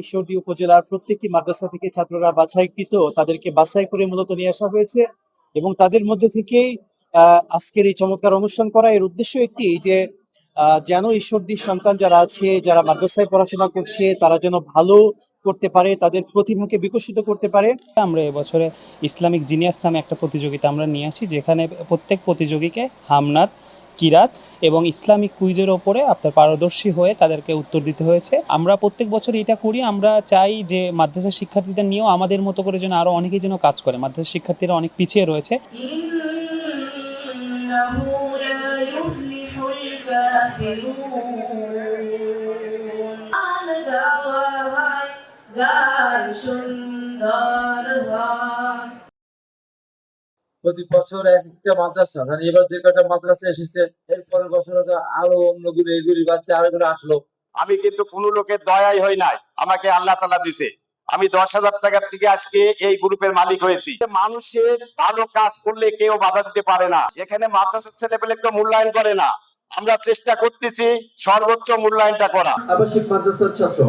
ঈশ্বরদী উপজেলার প্রত্যেকটি মাদ্রাসা থেকে ছাত্ররা বাছাইকৃত, তাদেরকে বাছাই করে মূলত নিয়ে আসা হয়েছে এবং তাদের মধ্যে থেকেই আজকের এই চমৎকার অনুষ্ঠান করা। এর উদ্দেশ্য একটি যে যেন ঈশ্বরদীর সন্তান যারা আছে, যারা মাদ্রাসায় পড়াশোনা করছে, তারা যেন ভালো করতে পারে, তাদের প্রতিভাকে বিকশিত করতে পারে। আমরা এবছরে ইসলামিক জিনিয়াস নামে একটা প্রতিযোগিতা আমরা নিয়ে আসি, যেখানে প্রত্যেক প্রতিযোগীকে হামনাত, কিরাত এবং ইসলামিক কুইজের ওপরে আপনার পারদর্শী হয়ে তাদেরকে উত্তর দিতে হয়েছে। আমরা প্রত্যেক বছর এটা করি। আমরা চাই যে মাদ্রাসা শিক্ষার্থীদের নিয়েও আমাদের মতো করে যেন আরও অনেকেই যেন কাজ করে। মাদ্রাসা শিক্ষার্থীরা অনেক পিছিয়ে রয়েছে। প্রতি বছর একটা মাদ্রাসা, মানে এবার যে কটা মাদ্রাসা এসেছে এরপরের বছর আরো অন্য গুলো এগুলি বাচ্চা আরো করে আসলো। আমি কিন্তু কোনো লোকের দয়াই হই নাই, আমাকে আল্লাহ তাআলা দিছে। আমি 10,000 টাকার থেকে আজকে এই গ্রুপের মালিক হয়েছি। মানুষের ভালো কাজ করলে কেউ বাধা দিতে পারে না। এখানে মাদ্রাসার ছেলেপেলে কেউ মূল্যায়ন করে না। আমরা চেষ্টা করতেছি সর্বোচ্চ মূল্যায়নটা করা। আবাসিক মাদ্রাসার ছাত্র